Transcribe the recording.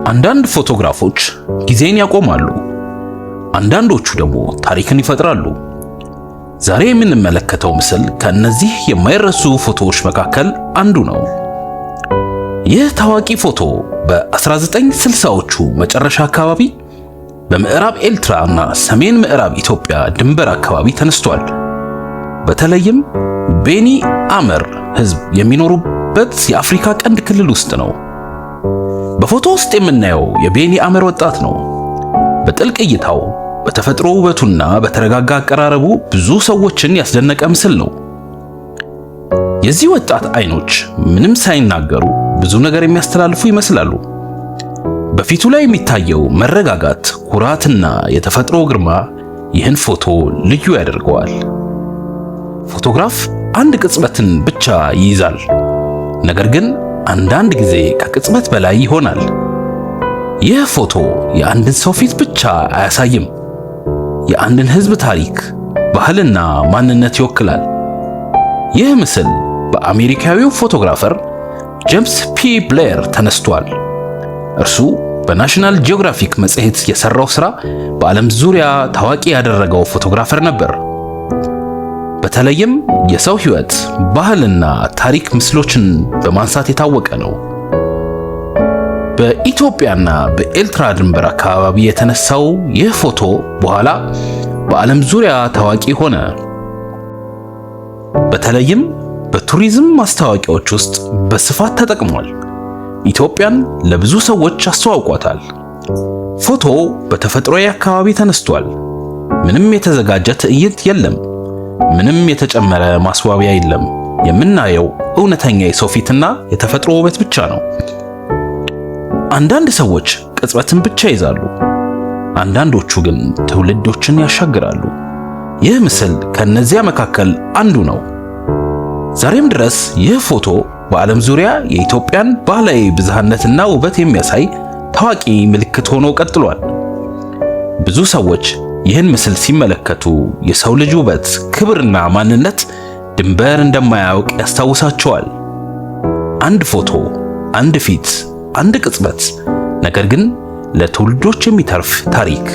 አንዳንድ ፎቶግራፎች ጊዜን ያቆማሉ፣ አንዳንዶቹ ደግሞ ታሪክን ይፈጥራሉ። ዛሬ የምንመለከተው ምስል ከእነዚህ የማይረሱ ፎቶዎች መካከል አንዱ ነው። ይህ ታዋቂ ፎቶ በ1960ዎቹ መጨረሻ አካባቢ በምዕራብ ኤርትራ እና ሰሜን ምዕራብ ኢትዮጵያ ድንበር አካባቢ ተነስቷል። በተለይም ቤኒ አመር ሕዝብ የሚኖሩበት የአፍሪካ ቀንድ ክልል ውስጥ ነው። በፎቶ ውስጥ የምናየው የቤኒ አመር ወጣት ነው። በጥልቅ እይታው፣ በተፈጥሮ ውበቱና በተረጋጋ አቀራረቡ ብዙ ሰዎችን ያስደነቀ ምስል ነው። የዚህ ወጣት አይኖች ምንም ሳይናገሩ ብዙ ነገር የሚያስተላልፉ ይመስላሉ። በፊቱ ላይ የሚታየው መረጋጋት፣ ኩራትና የተፈጥሮ ግርማ ይህን ፎቶ ልዩ ያደርገዋል። ፎቶግራፍ አንድ ቅጽበትን ብቻ ይይዛል፣ ነገር ግን አንዳንድ ጊዜ ከቅጽበት በላይ ይሆናል። ይህ ፎቶ የአንድን ሰው ፊት ብቻ አያሳይም፣ የአንድን ሕዝብ ታሪክ፣ ባህልና ማንነት ይወክላል። ይህ ምስል በአሜሪካዊው ፎቶግራፈር ጄምስ ፒ ብሌር ተነስቷል። እርሱ በናሽናል ጂኦግራፊክ መጽሔት የሰራው ሥራ በዓለም ዙሪያ ታዋቂ ያደረገው ፎቶግራፈር ነበር። በተለይም የሰው ሕይወት፣ ባህልና ታሪክ ምስሎችን በማንሳት የታወቀ ነው። በኢትዮጵያና በኤርትራ ድንበር አካባቢ የተነሳው ይህ ፎቶ በኋላ በዓለም ዙሪያ ታዋቂ ሆነ። በተለይም በቱሪዝም ማስታወቂያዎች ውስጥ በስፋት ተጠቅሟል። ኢትዮጵያን ለብዙ ሰዎች አስተዋውቋታል። ፎቶው በተፈጥሯዊ አካባቢ ተነስቷል። ምንም የተዘጋጀ ትዕይንት የለም። ምንም የተጨመረ ማስዋቢያ የለም። የምናየው እውነተኛ የሰው ፊትና የተፈጥሮ ውበት ብቻ ነው። አንዳንድ ሰዎች ቅጽበትን ብቻ ይዛሉ፣ አንዳንዶቹ ግን ትውልዶችን ያሻግራሉ። ይህ ምስል ከነዚያ መካከል አንዱ ነው። ዛሬም ድረስ ይህ ፎቶ በዓለም ዙሪያ የኢትዮጵያን ባህላዊ ብዝሃነትና ውበት የሚያሳይ ታዋቂ ምልክት ሆኖ ቀጥሏል። ብዙ ሰዎች ይህን ምስል ሲመለከቱ የሰው ልጅ ውበት፣ ክብርና ማንነት ድንበር እንደማያውቅ ያስታውሳቸዋል። አንድ ፎቶ፣ አንድ ፊት፣ አንድ ቅጽበት፣ ነገር ግን ለትውልዶች የሚተርፍ ታሪክ።